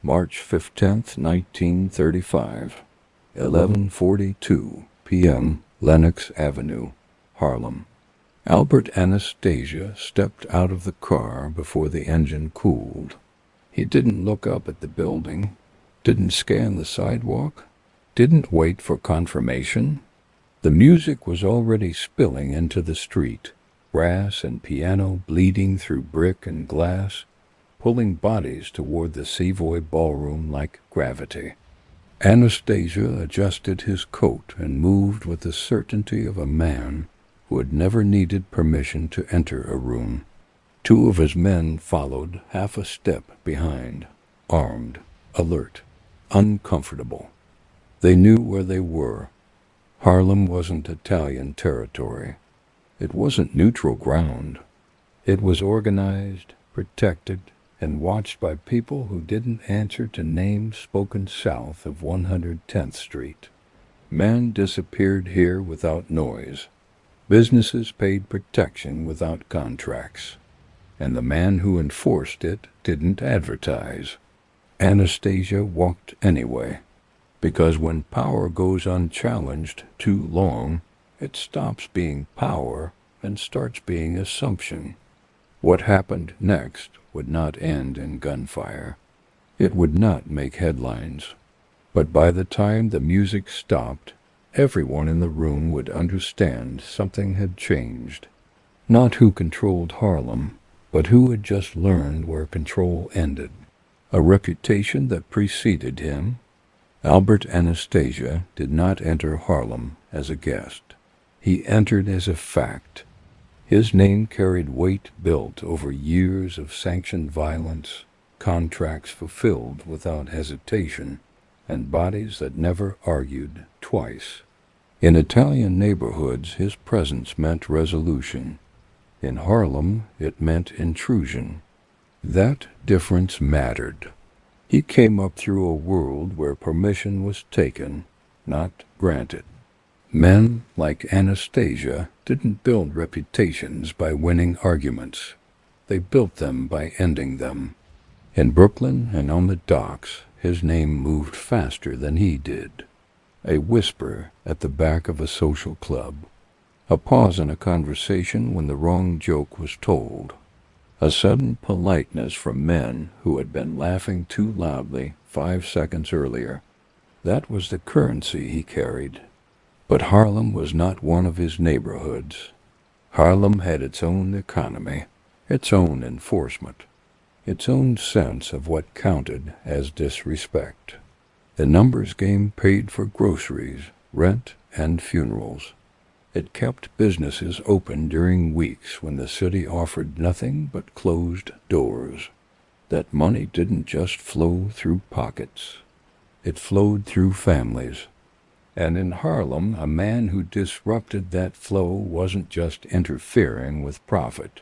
March 15th, 1935, 11:42 p.m., Lenox Avenue, Harlem. Albert Anastasia stepped out of the car before the engine cooled. He didn't look up at the building, didn't scan the sidewalk, didn't wait for confirmation. The music was already spilling into the street, brass and piano bleeding through brick and glass, pulling bodies toward the Savoy ballroom like gravity. Anastasia adjusted his coat and moved with the certainty of a man who had never needed permission to enter a room. Two of his men followed half a step behind, armed, alert, uncomfortable. They knew where they were. Harlem wasn't Italian territory. It wasn't neutral ground. It was organized, protected, and watched by people who didn't answer to names spoken south of 110th Street. Men disappeared here without noise. Businesses paid protection without contracts. And the man who enforced it didn't advertise. Anastasia walked anyway, because when power goes unchallenged too long, it stops being power and starts being assumption. What happened next would not end in gunfire. It would not make headlines. But by the time the music stopped, everyone in the room would understand something had changed. Not who controlled Harlem, but who had just learned where control ended. A reputation that preceded him. Albert Anastasia did not enter Harlem as a guest. He entered as a fact. His name carried weight built over years of sanctioned violence, contracts fulfilled without hesitation, and bodies that never argued twice. In Italian neighborhoods, his presence meant resolution. In Harlem, it meant intrusion. That difference mattered. He came up through a world where permission was taken, not granted. Men like Anastasia didn't build reputations by winning arguments. They built them by ending them. In Brooklyn and on the docks, his name moved faster than he did. A whisper at the back of a social club. A pause in a conversation when the wrong joke was told. A sudden politeness from men who had been laughing too loudly 5 seconds earlier. That was the currency he carried. But Harlem was not one of his neighborhoods. Harlem had its own economy, its own enforcement, its own sense of what counted as disrespect. The numbers game paid for groceries, rent, and funerals. It kept businesses open during weeks when the city offered nothing but closed doors. That money didn't just flow through pockets. It flowed through families. And in Harlem, a man who disrupted that flow wasn't just interfering with profit.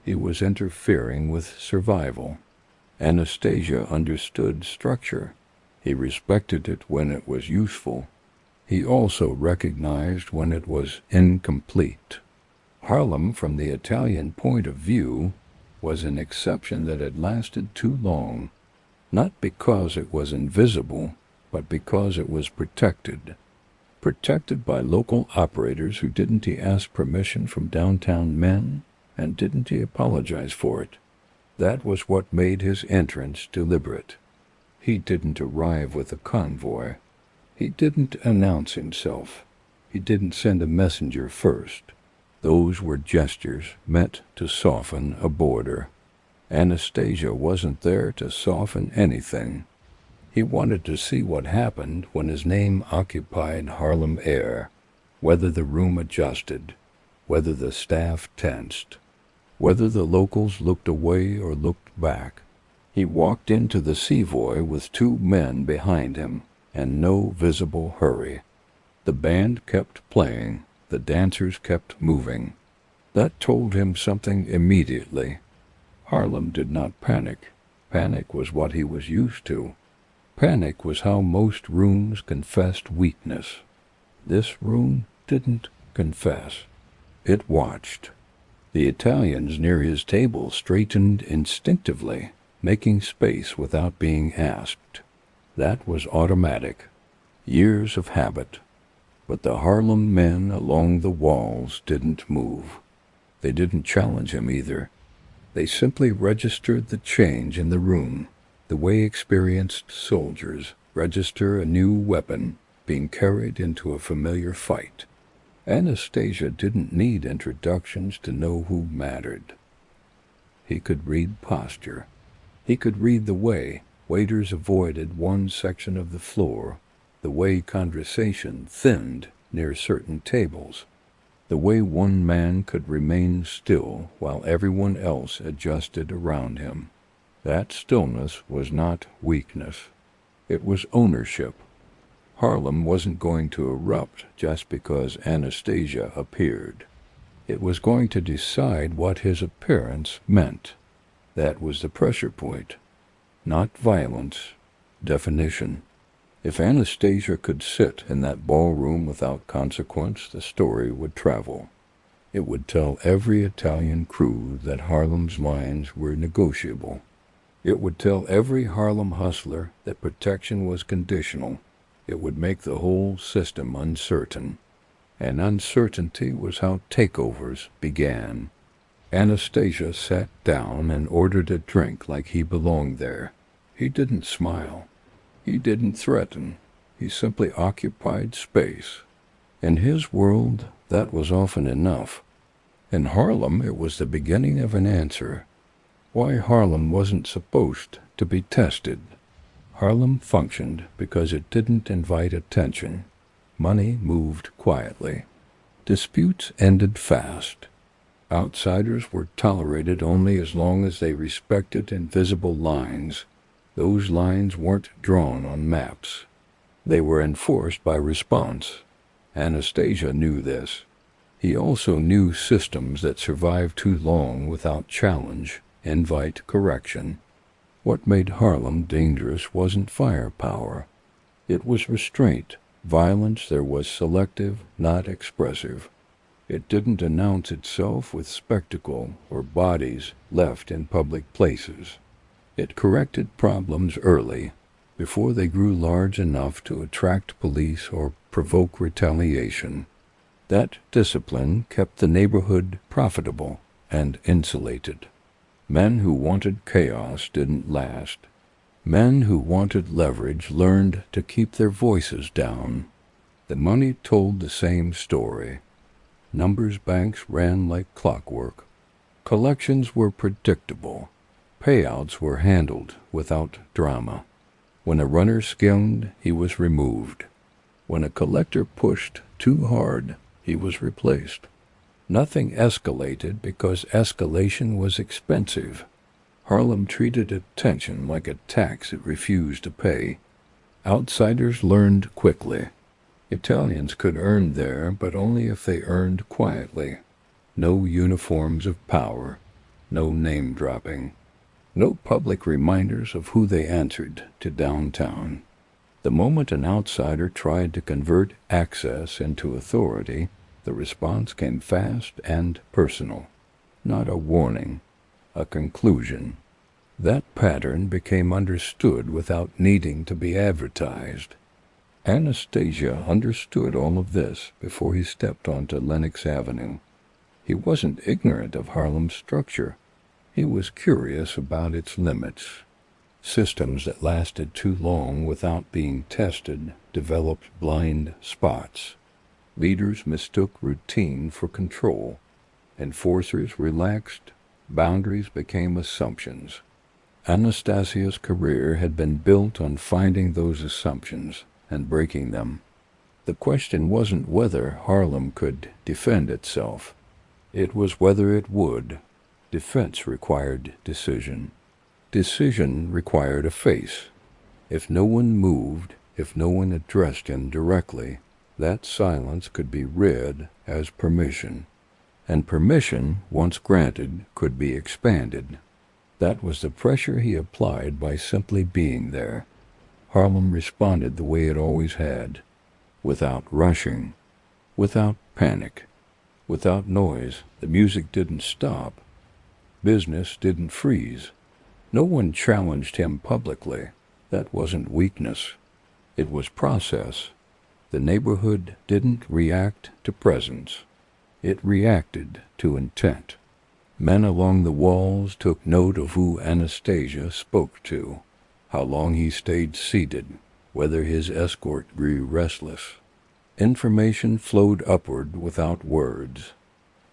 He was interfering with survival. Anastasia understood structure. He respected it when it was useful. He also recognized when it was incomplete. Harlem, from the Italian point of view, was an exception that had lasted too long, not because it was invisible, but because it was protected. Protected by local operators who didn't ask permission from downtown men, and didn't apologize for it. That was what made his entrance deliberate. He didn't arrive with a convoy. He didn't announce himself. He didn't send a messenger first. Those were gestures meant to soften a border. Anastasia wasn't there to soften anything. He wanted to see what happened when his name occupied Harlem air, whether the room adjusted, whether the staff tensed, whether the locals looked away or looked back. He walked into the Savoy with 2 men behind him, and no visible hurry. The band kept playing, the dancers kept moving. That told him something immediately. Harlem did not panic. Panic was what he was used to. Panic was how most rooms confessed weakness. This room didn't confess. It watched. The Italians near his table straightened instinctively. making space without being asked. That was automatic. Years of habit. But the Harlem men along the walls didn't move. They didn't challenge him either. They simply registered the change in the room, the way experienced soldiers register a new weapon being carried into a familiar fight. Anastasia didn't need introductions to know who mattered. He could read posture. He could read the way waiters avoided one section of the floor, the way conversation thinned near certain tables, the way one man could remain still while everyone else adjusted around him. That stillness was not weakness. It was ownership. Harlem wasn't going to erupt just because Anastasia appeared. It was going to decide what his appearance meant. That was the pressure point. Not violence, definition. If Anastasia could sit in that ballroom without consequence, the story would travel. It would tell every Italian crew that Harlem's lines were negotiable. It would tell every Harlem hustler that protection was conditional. It would make the whole system uncertain. And uncertainty was how takeovers began. Anastasia sat down and ordered a drink like he belonged there. He didn't smile. He didn't threaten. He simply occupied space. In his world, that was often enough. In Harlem, it was the beginning of an answer. Why Harlem wasn't supposed to be tested. Harlem functioned because it didn't invite attention. Money moved quietly. Disputes ended fast. Outsiders were tolerated only as long as they respected invisible lines. Those lines weren't drawn on maps. They were enforced by response. Anastasia knew this. He also knew systems that survived too long without challenge invite correction. What made Harlem dangerous wasn't firepower. It was restraint. Violence there was selective, not expressive. It didn't announce itself with spectacle or bodies left in public places. It corrected problems early, before they grew large enough to attract police or provoke retaliation. That discipline kept the neighborhood profitable and insulated. Men who wanted chaos didn't last. Men who wanted leverage learned to keep their voices down. The money told the same story. Numbers banks ran like clockwork. Collections were predictable. Payouts were handled without drama. When a runner skimmed, he was removed. When a collector pushed too hard, he was replaced. Nothing escalated because escalation was expensive. Harlem treated attention like a tax it refused to pay. Outsiders learned quickly. Italians could earn there, but only if they earned quietly. No uniforms of power, no name-dropping, no public reminders of who they answered to downtown. The moment an outsider tried to convert access into authority, the response came fast and personal. Not a warning, a conclusion. That pattern became understood without needing to be advertised. Anastasia understood all of this before he stepped onto Lenox Avenue. He wasn't ignorant of Harlem's structure. He was curious about its limits. Systems that lasted too long without being tested developed blind spots. Leaders mistook routine for control. Enforcers relaxed. Boundaries became assumptions. Anastasia's career had been built on finding those assumptions and breaking them. The question wasn't whether Harlem could defend itself. It was whether it would. Defense required decision. Decision required a face. If no one moved, if no one addressed him directly, that silence could be read as permission. And permission, once granted, could be expanded. That was the pressure he applied by simply being there. Harlem responded the way it always had, without rushing, without panic, without noise. The music didn't stop. Business didn't freeze. No one challenged him publicly. That wasn't weakness. It was process. The neighborhood didn't react to presence. It reacted to intent. Men along the walls took note of who Anastasia spoke to, how long he stayed seated, whether his escort grew restless. Information flowed upward without words.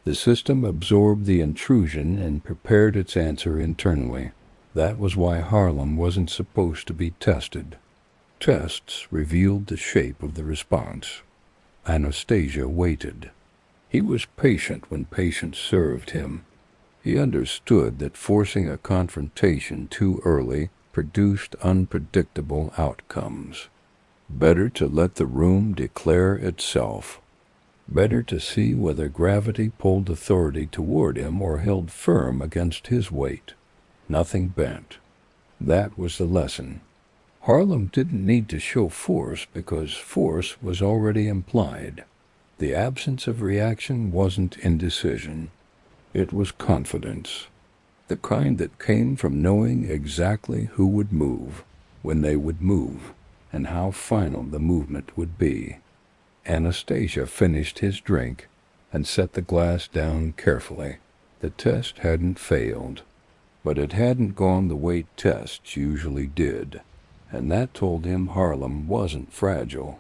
The system absorbed the intrusion and prepared its answer internally. That was why Harlem wasn't supposed to be tested. Tests revealed the shape of the response. Anastasia waited. He was patient when patience served him. He understood that forcing a confrontation too early produced unpredictable outcomes. Better to let the room declare itself. Better to see whether gravity pulled authority toward him or held firm against his weight. Nothing bent. That was the lesson. Harlem didn't need to show force because force was already implied. The absence of reaction wasn't indecision. It was confidence. The kind that came from knowing exactly who would move, when they would move, and how final the movement would be. Anastasia finished his drink and set the glass down carefully. The test hadn't failed, but it hadn't gone the way tests usually did, and that told him Harlem wasn't fragile.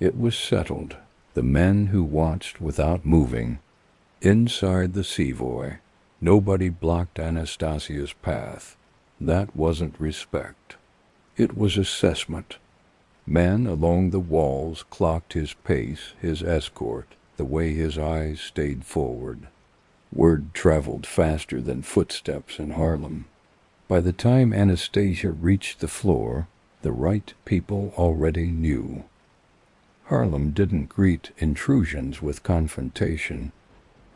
It was settled. The men who watched without moving. Inside the Savoy, nobody blocked Anastasia's path. That wasn't respect. It was assessment. Men along the walls clocked his pace, his escort, the way his eyes stayed forward. Word traveled faster than footsteps in Harlem. By the time Anastasia reached the floor, the right people already knew. Harlem didn't greet intrusions with confrontation.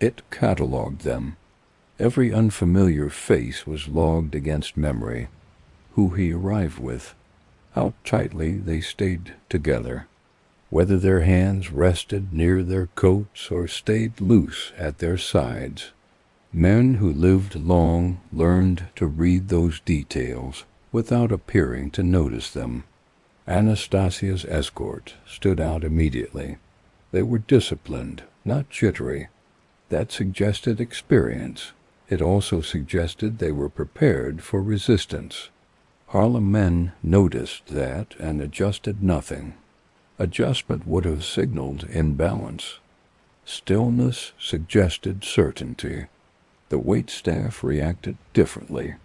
It catalogued them. Every unfamiliar face was logged against memory. Who he arrived with, how tightly they stayed together, whether their hands rested near their coats or stayed loose at their sides. Men who lived long learned to read those details without appearing to notice them. Anastasia's escort stood out immediately. They were disciplined, not jittery. That suggested experience. It also suggested they were prepared for resistance. Harlem men noticed that and adjusted nothing. Adjustment would have signaled imbalance. Stillness suggested certainty. The waitstaff reacted differently.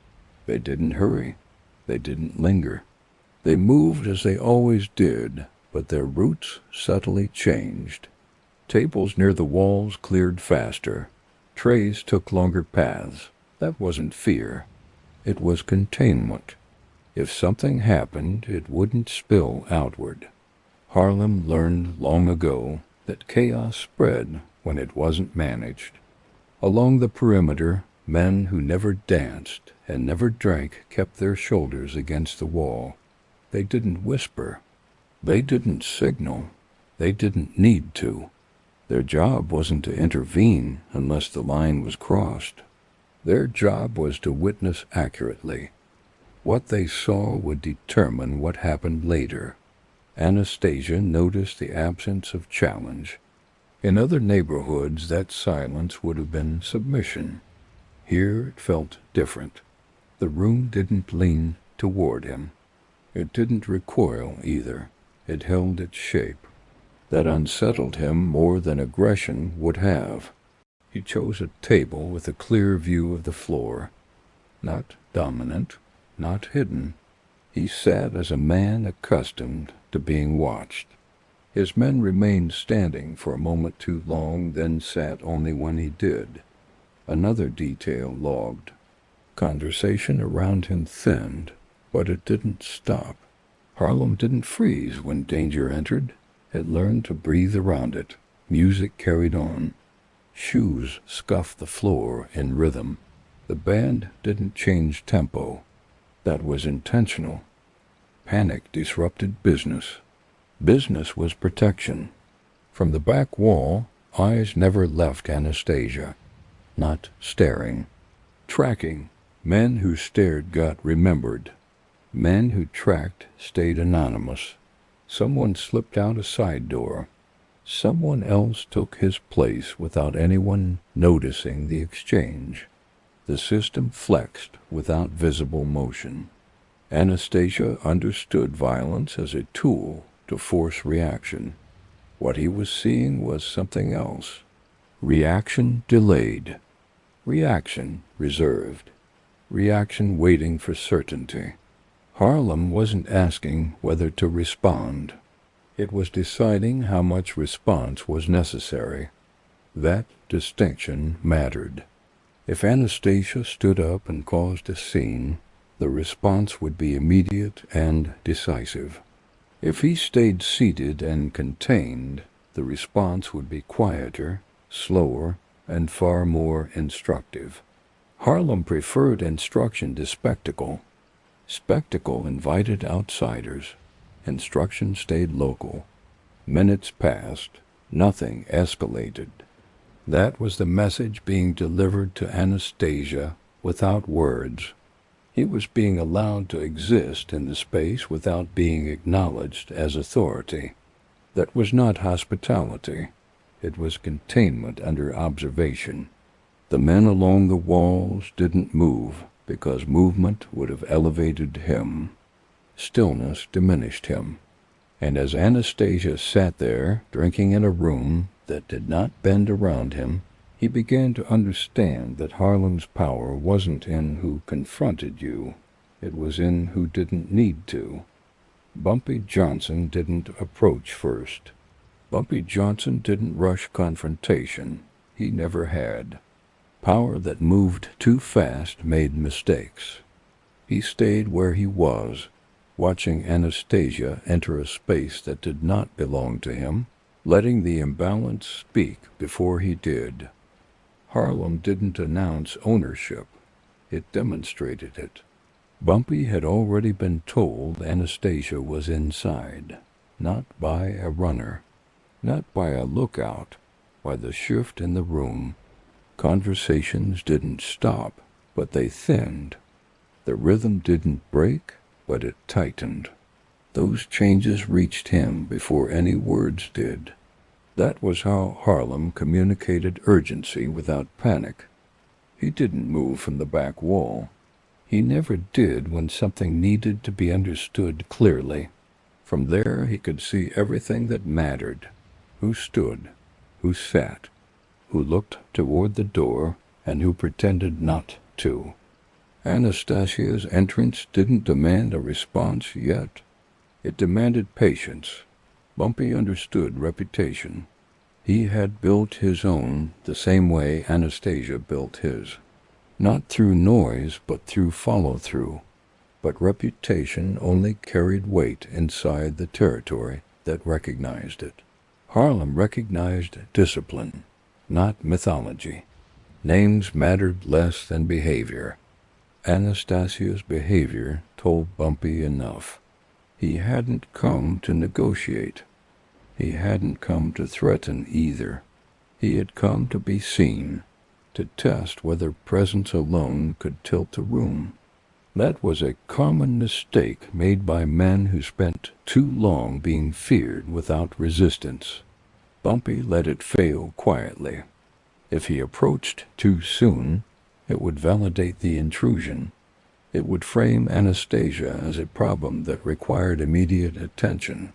They didn't hurry. They didn't linger. They moved as they always did, but their routes subtly changed. Tables near the walls cleared faster. Trays took longer paths. That wasn't fear. It was containment. If something happened, it wouldn't spill outward. Harlem learned long ago that chaos spread when it wasn't managed. Along the perimeter, men who never danced and never drank kept their shoulders against the wall. They didn't whisper. They didn't signal. They didn't need to. Their job wasn't to intervene unless the line was crossed. Their job was to witness accurately. What they saw would determine what happened later. Anastasia noticed the absence of challenge. In other neighborhoods, that silence would have been submission. Here it felt different. The room didn't lean toward him. It didn't recoil either. It held its shape. That unsettled him more than aggression would have. He chose a table with a clear view of the floor. Not dominant, not hidden. He sat as a man accustomed to being watched. His men remained standing for a moment too long, then sat only when he did. Another detail logged. Conversation around him thinned, but it didn't stop. Harlem didn't freeze when danger entered. It learned to breathe around it. Music carried on. Shoes scuffed the floor in rhythm. The band didn't change tempo. That was intentional. Panic disrupted business. Business was protection. From the back wall, eyes never left Anastasia. Not staring. Tracking. Men who stared got remembered. Men who tracked stayed anonymous. Someone slipped out a side door. Someone else took his place without anyone noticing the exchange. The system flexed without visible motion. Anastasia understood violence as a tool to force reaction. What he was seeing was something else. Reaction delayed. Reaction reserved. Reaction waiting for certainty. Harlem wasn't asking whether to respond. It was deciding how much response was necessary. That distinction mattered. If Anastasia stood up and caused a scene, the response would be immediate and decisive. If he stayed seated and contained, the response would be quieter, slower, and far more instructive. Harlem preferred instruction to spectacle. Spectacle invited outsiders. Instruction stayed local. Minutes passed. Nothing escalated. That was the message being delivered to Anastasia without words. He was being allowed to exist in the space without being acknowledged as authority. That was not hospitality. It was containment under observation. The men along the walls didn't move because movement would have elevated him. Stillness diminished him. And as Anastasia sat there, drinking in a room that did not bend around him, he began to understand that Harlem's power wasn't in who confronted you. It was in who didn't need to. Bumpy Johnson didn't approach first. Bumpy Johnson didn't rush confrontation. He never had. Power that moved too fast made mistakes. He stayed where he was, watching Anastasia enter a space that did not belong to him, letting the imbalance speak before he did. Harlem didn't announce ownership. It demonstrated it. Bumpy had already been told Anastasia was inside, not by a runner, not by a lookout, by the shift in the room. Conversations didn't stop, but they thinned. The rhythm didn't break, but it tightened. Those changes reached him before any words did. That was how Harlem communicated urgency without panic. He didn't move from the back wall. He never did when something needed to be understood clearly. From there he could see everything that mattered. Who stood, who sat, who looked toward the door, and who pretended not to. Anastasia's entrance didn't demand a response yet. It demanded patience. Bumpy understood reputation. He had built his own the same way Anastasia built his. Not through noise, but through follow-through. But reputation only carried weight inside the territory that recognized it. Harlem recognized discipline, not mythology. Names mattered less than behavior. Anastasia's behavior told Bumpy enough. He hadn't come to negotiate. He hadn't come to threaten either. He had come to be seen, to test whether presence alone could tilt a room. That was a common mistake made by men who spent too long being feared without resistance. Bumpy let it fail quietly. If he approached too soon, it would validate the intrusion. It would frame Anastasia as a problem that required immediate attention.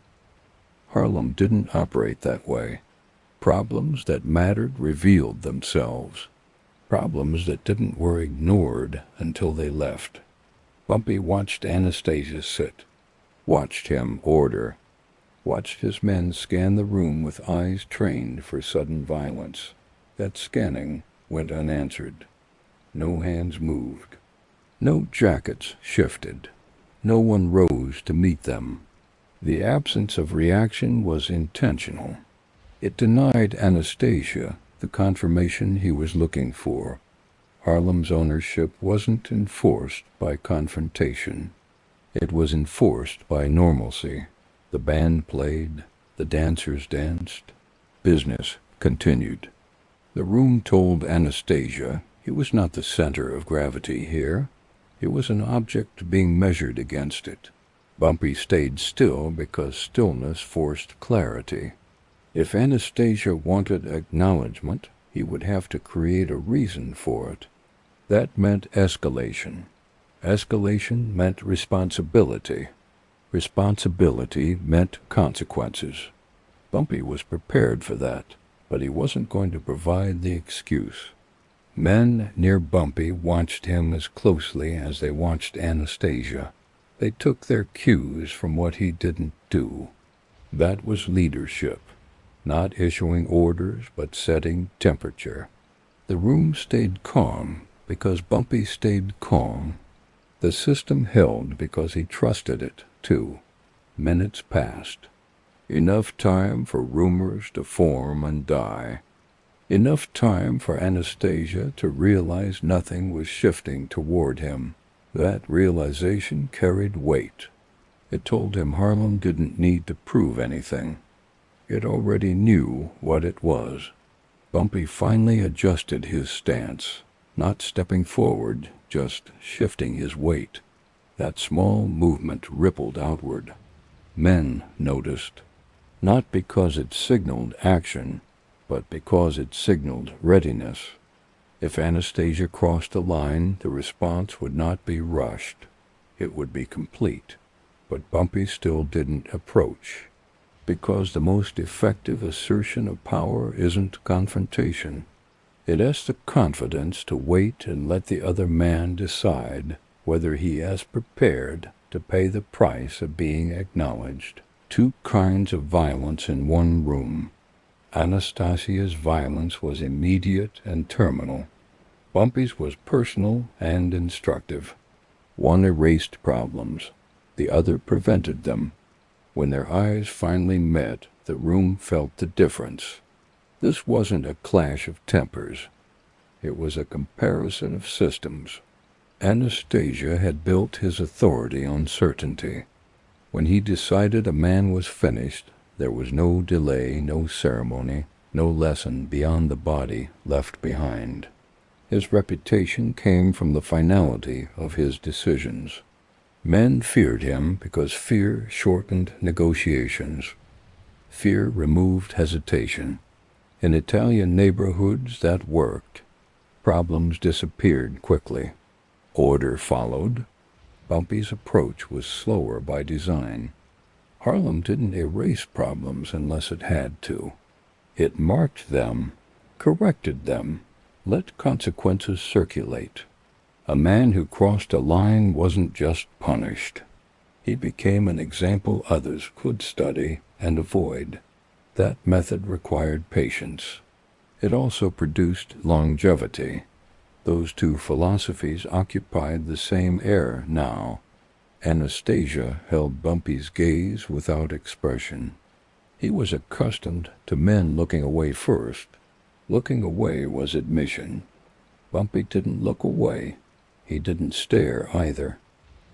Harlem didn't operate that way. Problems that mattered revealed themselves. Problems that didn't were ignored until they left. Bumpy watched Anastasia sit, watched him order, watched his men scan the room with eyes trained for sudden violence. That scanning went unanswered. No hands moved. No jackets shifted. No one rose to meet them. The absence of reaction was intentional. It denied Anastasia the confirmation he was looking for. Harlem's ownership wasn't enforced by confrontation. It was enforced by normalcy. The band played. The dancers danced. Business continued. The room told Anastasia he was not the center of gravity here. It was an object being measured against it. Bumpy stayed still because stillness forced clarity. If Anastasia wanted acknowledgement, he would have to create a reason for it. That meant escalation. Escalation meant responsibility. Responsibility meant consequences. Bumpy was prepared for that, but he wasn't going to provide the excuse. Men near Bumpy watched him as closely as they watched Anastasia. They took their cues from what he didn't do. That was leadership, not issuing orders but setting temperature. The room stayed calm because Bumpy stayed calm. The system held because he trusted it, too. Minutes passed. Enough time for rumors to form and die. Enough time for Anastasia to realize nothing was shifting toward him. That realization carried weight. It told him Harlem didn't need to prove anything. It already knew what it was. Bumpy finally adjusted his stance, not stepping forward, just shifting his weight. That small movement rippled outward. Men noticed, not because it signaled action, but because it signaled readiness. If Anastasia crossed a line, the response would not be rushed. It would be complete. But Bumpy still didn't approach, because the most effective assertion of power isn't confrontation. It has the confidence to wait and let the other man decide whether he is prepared to pay the price of being acknowledged. Two kinds of violence in one room. Anastasia's violence was immediate and terminal. Bumpy's was personal and instructive. One erased problems. The other prevented them. When their eyes finally met, the room felt the difference. This wasn't a clash of tempers. It was a comparison of systems. Anastasia had built his authority on certainty. When he decided a man was finished, there was no delay, no ceremony, no lesson beyond the body left behind. His reputation came from the finality of his decisions. Men feared him because fear shortened negotiations. Fear removed hesitation. In Italian neighborhoods that worked. Problems disappeared quickly. Order followed. Bumpy's approach was slower by design. Harlem didn't erase problems unless it had to. It marked them, corrected them, let consequences circulate. A man who crossed a line wasn't just punished. He became an example others could study and avoid. That method required patience. It also produced longevity. Those two philosophies occupied the same air now. Anastasia held Bumpy's gaze without expression. He was accustomed to men looking away first. Looking away was admission. Bumpy didn't look away. He didn't stare either.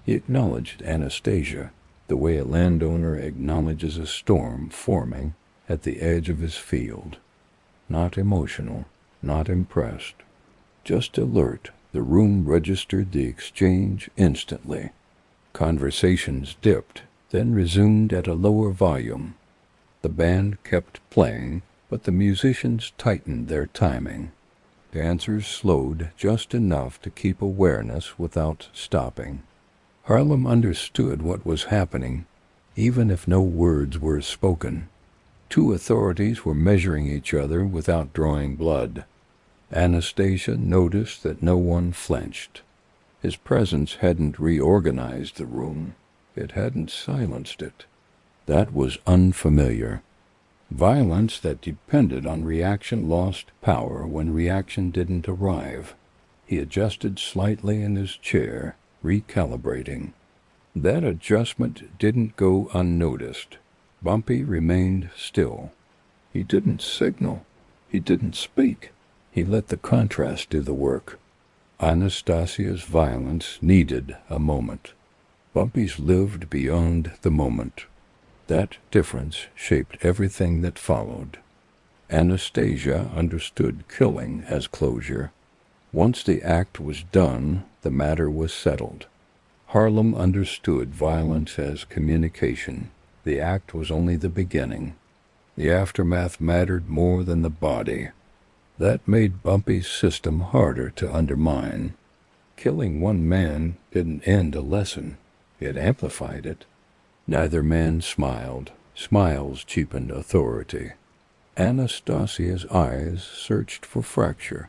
He acknowledged Anastasia, the way a landowner acknowledges a storm forming at the edge of his field. Not emotional, not impressed. Just alert, the room registered the exchange instantly. Conversations dipped, then resumed at a lower volume. The band kept playing, but the musicians tightened their timing. Dancers slowed just enough to keep awareness without stopping. Harlem understood what was happening, even if no words were spoken. Two authorities were measuring each other without drawing blood. Anastasia noticed that no one flinched. His presence hadn't reorganized the room. It hadn't silenced it. That was unfamiliar. Violence that depended on reaction lost power when reaction didn't arrive. He adjusted slightly in his chair, recalibrating. That adjustment didn't go unnoticed. Bumpy remained still. He didn't signal. He didn't speak. He let the contrast do the work. Anastasia's violence needed a moment. Bumpy's lived beyond the moment. That difference shaped everything that followed. Anastasia understood killing as closure. Once the act was done, the matter was settled. Harlem understood violence as communication. The act was only the beginning. The aftermath mattered more than the body. That made Bumpy's system harder to undermine. Killing one man didn't end a lesson. It amplified it. Neither man smiled. Smiles cheapened authority. Anastasia's eyes searched for fracture.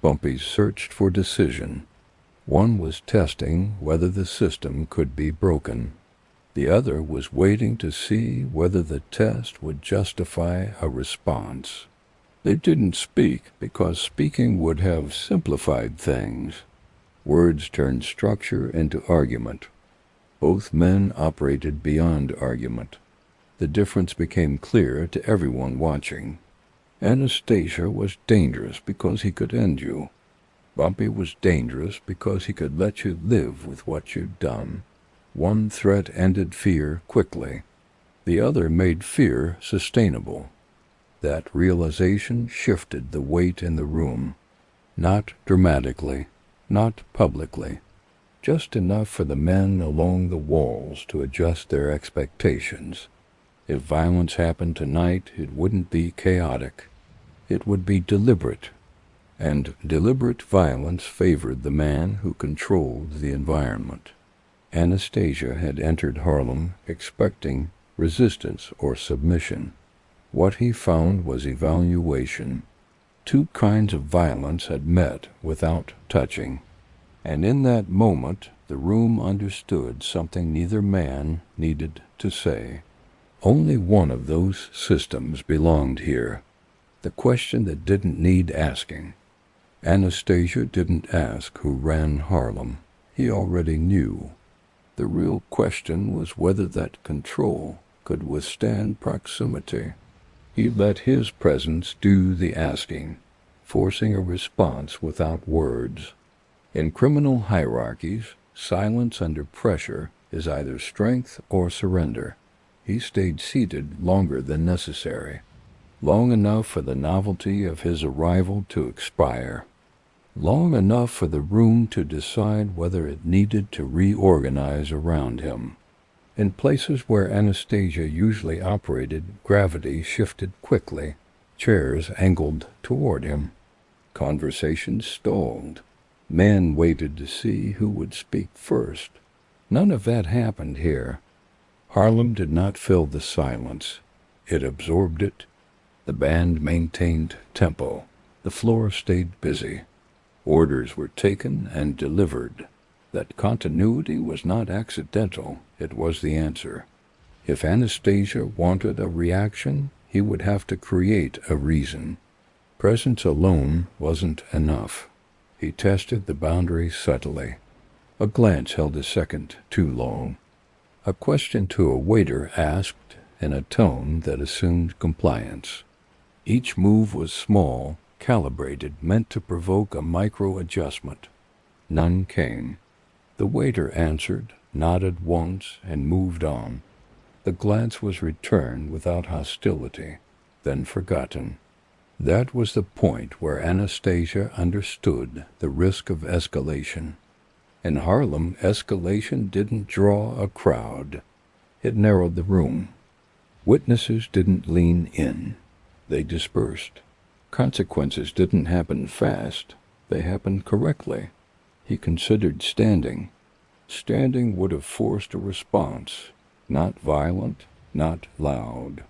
Bumpy's searched for decision. One was testing whether the system could be broken. The other was waiting to see whether the test would justify a response. They didn't speak because speaking would have simplified things. Words turned structure into argument. Both men operated beyond argument. The difference became clear to everyone watching. Anastasia was dangerous because he could end you. Bumpy was dangerous because he could let you live with what you'd done. One threat ended fear quickly. The other made fear sustainable. That realization shifted the weight in the room. Not dramatically, not publicly. Just enough for the men along the walls to adjust their expectations. If violence happened tonight, it wouldn't be chaotic. It would be deliberate. And deliberate violence favored the man who controlled the environment. Anastasia had entered Harlem expecting resistance or submission. What he found was evaluation. Two kinds of violence had met without touching. And in that moment, the room understood something neither man needed to say. Only one of those systems belonged here. The question that didn't need asking. Anastasia didn't ask who ran Harlem. He already knew. The real question was whether that control could withstand proximity. He let his presence do the asking, forcing a response without words. In criminal hierarchies, silence under pressure is either strength or surrender. He stayed seated longer than necessary, long enough for the novelty of his arrival to expire, long enough for the room to decide whether it needed to reorganize around him. In places where Anastasia usually operated, gravity shifted quickly. Chairs angled toward him. Conversations stalled. Men waited to see who would speak first. None of that happened here. Harlem did not fill the silence. It absorbed it. The band maintained tempo. The floor stayed busy. Orders were taken and delivered. That continuity was not accidental. It was the answer. If Anastasia wanted a reaction, he would have to create a reason. Presence alone wasn't enough. He tested the boundary subtly. A glance held a second too long. A question to a waiter asked in a tone that assumed compliance. Each move was small, calibrated, meant to provoke a micro-adjustment. None came. The waiter answered, nodded once, and moved on. The glance was returned without hostility, then forgotten. That was the point where Anastasia understood the risk of escalation. In Harlem, escalation didn't draw a crowd. It narrowed the room. Witnesses didn't lean in. They dispersed. Consequences didn't happen fast. They happened correctly. He considered standing. Standing would have forced a response, not violent, not loud,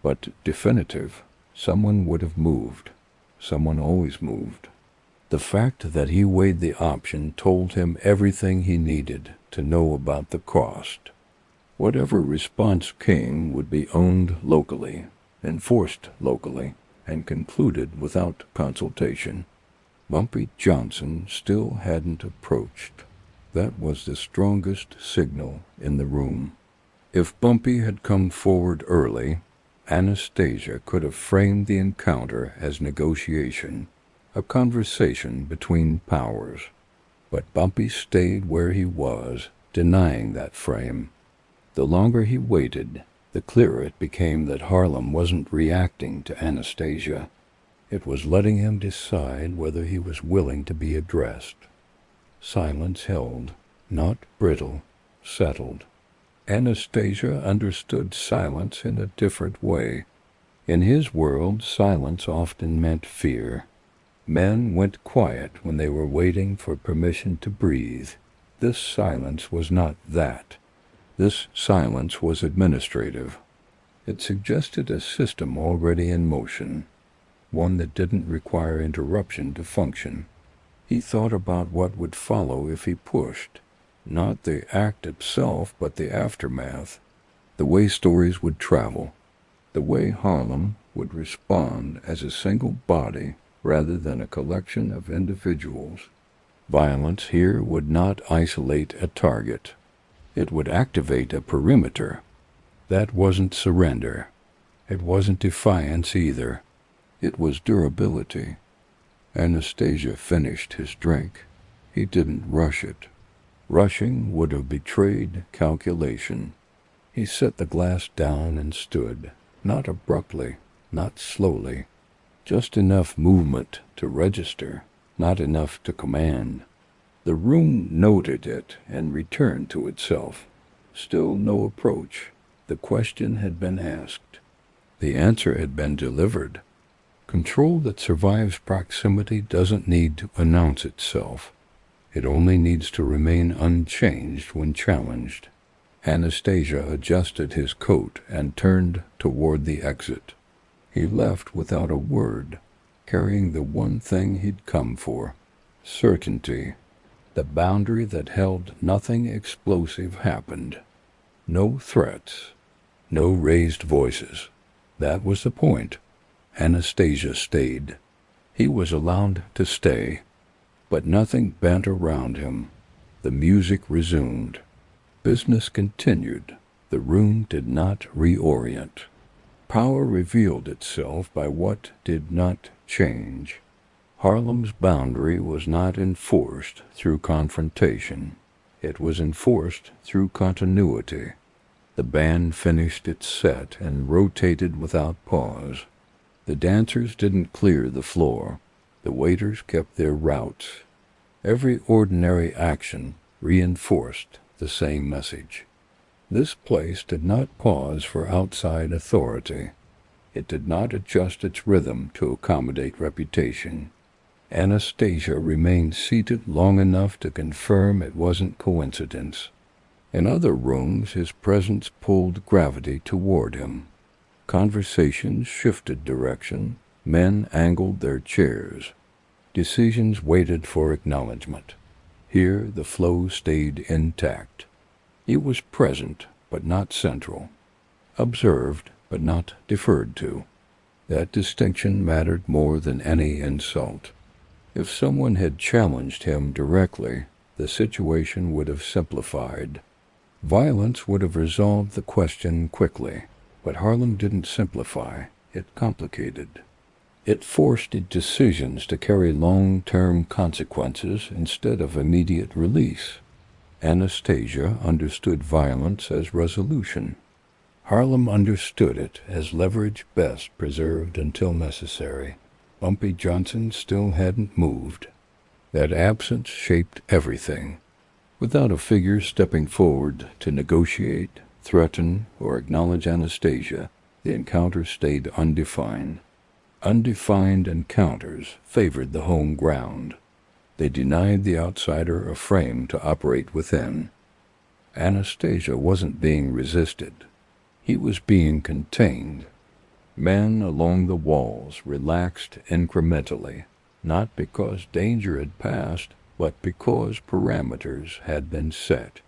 but definitive. Someone would have moved. Someone always moved. The fact that he weighed the option told him everything he needed to know about the cost. Whatever response came would be owned locally, enforced locally, and concluded without consultation. Bumpy Johnson still hadn't approached. That was the strongest signal in the room. If Bumpy had come forward early, Anastasia could have framed the encounter as negotiation, a conversation between powers. But Bumpy stayed where he was, denying that frame. The longer he waited, the clearer it became that Harlem wasn't reacting to Anastasia. It was letting him decide whether he was willing to be addressed. Silence held, not brittle, settled. Anastasia understood silence in a different way. In his world, silence often meant fear. Men went quiet when they were waiting for permission to breathe. This silence was not that. This silence was administrative. It suggested a system already in motion, one that didn't require interruption to function. He thought about what would follow if he pushed. Not the act itself, but the aftermath. The way stories would travel. The way Harlem would respond as a single body rather than a collection of individuals. Violence here would not isolate a target. It would activate a perimeter. That wasn't surrender. It wasn't defiance either. It was durability. Anastasia finished his drink. He didn't rush it. Rushing would have betrayed calculation. He set the glass down and stood, not abruptly, not slowly, just enough movement to register, not enough to command. The room noted it and returned to itself. Still no approach. The question had been asked. The answer had been delivered. Control that survives proximity doesn't need to announce itself. It only needs to remain unchanged when challenged. Anastasia adjusted his coat and turned toward the exit. He left without a word, carrying the one thing he'd come for, certainty. The boundary that held nothing explosive happened. No threats, no raised voices. That was the point. Anastasia stayed. He was allowed to stay, but nothing bent around him. The music resumed. Business continued. The room did not reorient. Power revealed itself by what did not change. Harlem's boundary was not enforced through confrontation. It was enforced through continuity. The band finished its set and rotated without pause. The dancers didn't clear the floor. The waiters kept their routes. Every ordinary action reinforced the same message. This place did not pause for outside authority. It did not adjust its rhythm to accommodate reputation. Anastasia remained seated long enough to confirm it wasn't coincidence. In other rooms, his presence pulled gravity toward him. Conversations shifted direction. Men angled their chairs. Decisions waited for acknowledgement. Here the flow stayed intact. He was present, but not central. Observed, but not deferred to. That distinction mattered more than any insult. If someone had challenged him directly, the situation would have simplified. Violence would have resolved the question quickly, but Harlem didn't simplify, it complicated. It forced decisions to carry long-term consequences instead of immediate release. Anastasia understood violence as resolution. Harlem understood it as leverage best preserved until necessary. Bumpy Johnson still hadn't moved. That absence shaped everything. Without a figure stepping forward to negotiate, threaten, or acknowledge Anastasia, the encounter stayed undefined. Undefined encounters favored the home ground. They denied the outsider a frame to operate within. Anastasia wasn't being resisted. He was being contained. Men along the walls relaxed incrementally, not because danger had passed, but because parameters had been set.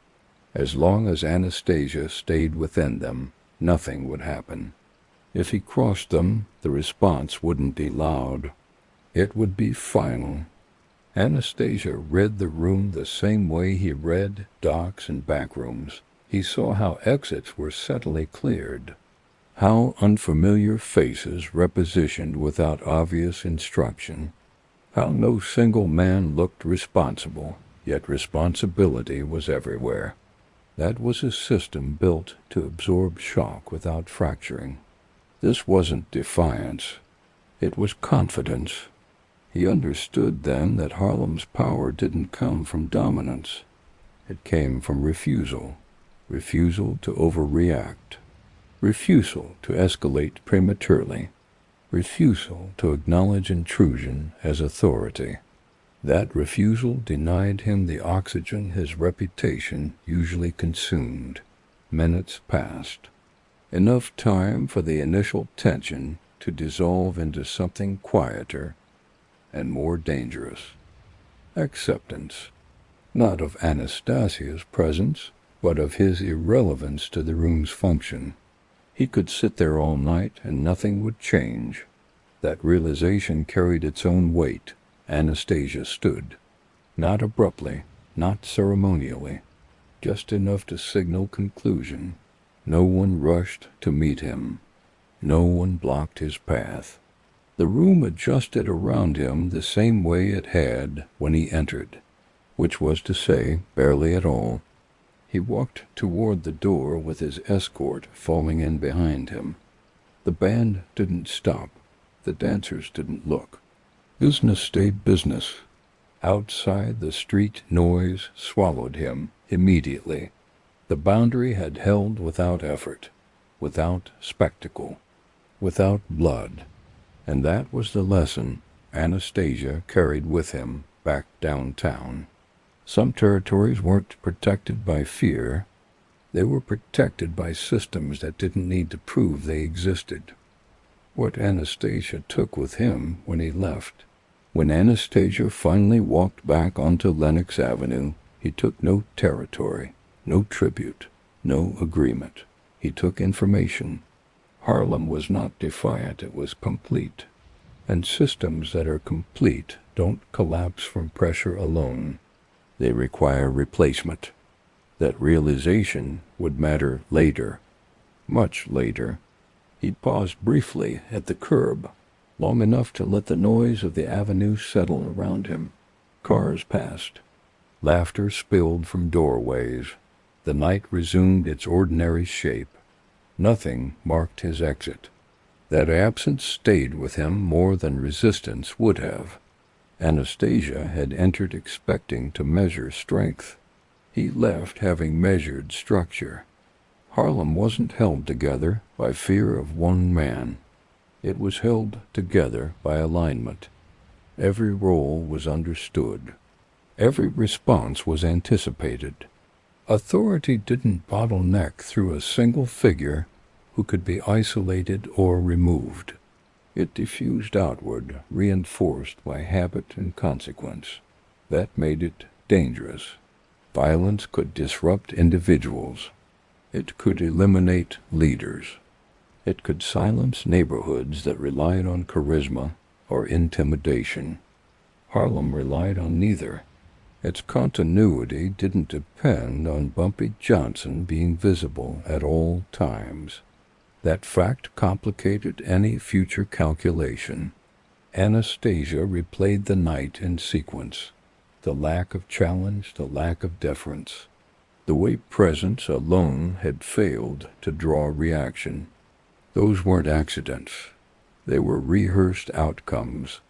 As long as Anastasia stayed within them, nothing would happen. If he crossed them, the response wouldn't be loud. It would be final. Anastasia read the room the same way he read docks and backrooms. He saw how exits were subtly cleared, how unfamiliar faces repositioned without obvious instruction, how no single man looked responsible, yet responsibility was everywhere. That was a system built to absorb shock without fracturing. This wasn't defiance. It was confidence. He understood then that Harlem's power didn't come from dominance. It came from refusal. Refusal to overreact. Refusal to escalate prematurely. Refusal to acknowledge intrusion as authority. That refusal denied him the oxygen his reputation usually consumed. Minutes passed. Enough time for the initial tension to dissolve into something quieter and more dangerous. Acceptance, not of Anastasia's presence, but of his irrelevance to the room's function. He could sit there all night and nothing would change. That realization carried its own weight. Anastasia stood. Not abruptly, not ceremonially, just enough to signal conclusion. No one rushed to meet him. No one blocked his path. The room adjusted around him the same way it had when he entered, which was to say, barely at all. He walked toward the door with his escort falling in behind him. The band didn't stop. The dancers didn't look. Business stayed business. Outside, the street noise swallowed him immediately. The boundary had held without effort, without spectacle, without blood. And that was the lesson Anastasia carried with him back downtown. Some territories weren't protected by fear. They were protected by systems that didn't need to prove they existed. What Anastasia took with him when he left. When Anastasia finally walked back onto Lenox Avenue, he took no territory, no tribute, no agreement. He took information. Harlem was not defiant, it was complete. And systems that are complete don't collapse from pressure alone. They require replacement. That realization would matter later, much later. He paused briefly at the curb, long enough to let the noise of the avenue settle around him. Cars passed. Laughter spilled from doorways. The night resumed its ordinary shape. Nothing marked his exit. That absence stayed with him more than resistance would have. Anastasia had entered expecting to measure strength. He left having measured structure. Harlem wasn't held together by fear of one man. It was held together by alignment. Every role was understood. Every response was anticipated. Authority didn't bottleneck through a single figure who could be isolated or removed. It diffused outward, reinforced by habit and consequence. That made it dangerous. Violence could disrupt individuals. It could eliminate leaders. It could silence neighborhoods that relied on charisma or intimidation. Harlem relied on neither. Its continuity didn't depend on Bumpy Johnson being visible at all times. That fact complicated any future calculation. Anastasia replayed the night in sequence. The lack of challenge, the lack of deference. The way presence alone had failed to draw reaction. Those weren't accidents. They were rehearsed outcomes.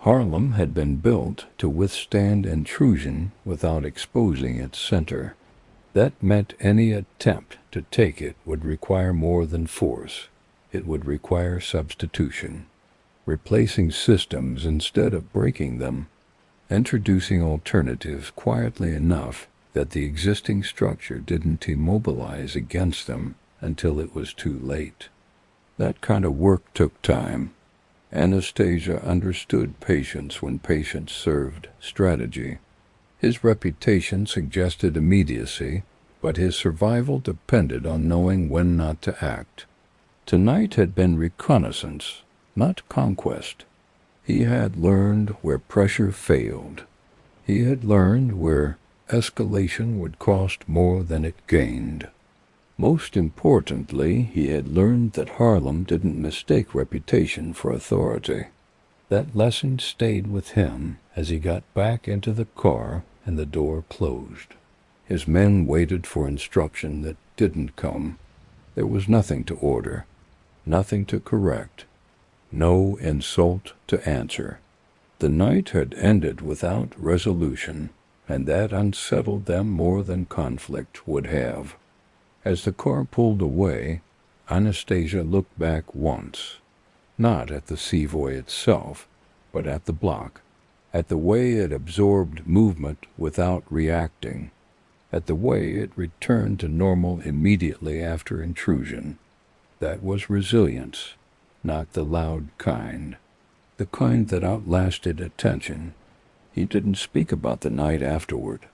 Harlem had been built to withstand intrusion without exposing its center. That meant any attempt to take it would require more than force. It would require substitution. Replacing systems instead of breaking them. Introducing alternatives quietly enough that the existing structure didn't immobilize against them until it was too late. That kind of work took time. Anastasia understood patience when patience served strategy. His reputation suggested immediacy, but his survival depended on knowing when not to act. Tonight had been reconnaissance, not conquest. He had learned where pressure failed. He had learned where escalation would cost more than it gained. Most importantly, he had learned that Harlem didn't mistake reputation for authority. That lesson stayed with him as he got back into the car and the door closed. His men waited for instruction that didn't come. There was nothing to order, nothing to correct, no insult to answer. The night had ended without resolution, and that unsettled them more than conflict would have. As the car pulled away, Anastasia looked back once, not at the Savoy itself, but at the block, at the way it absorbed movement without reacting, at the way it returned to normal immediately after intrusion. That was resilience, not the loud kind, the kind that outlasted attention. He didn't speak about the night afterward,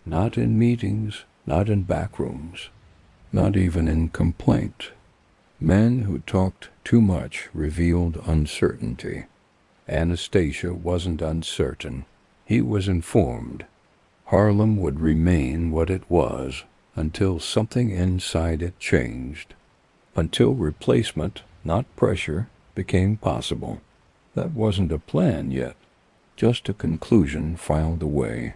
not in meetings, not in back rooms, not even in complaint. Men who talked too much revealed uncertainty. Anastasia wasn't uncertain. He was informed. Harlem would remain what it was until something inside it changed, until replacement, not pressure, became possible. That wasn't a plan yet, just a conclusion filed away.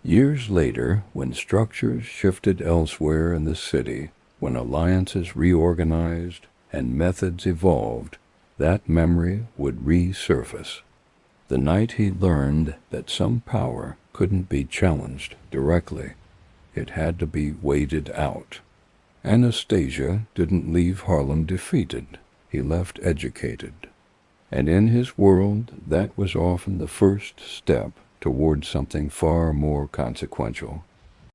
Years later, when structures shifted elsewhere in the city, when alliances reorganized and methods evolved, that memory would resurface. The night he learned that some power couldn't be challenged directly. It had to be waited out. Anastasia didn't leave Harlem defeated. He left educated. And in his world, that was often the first step toward something far more consequential.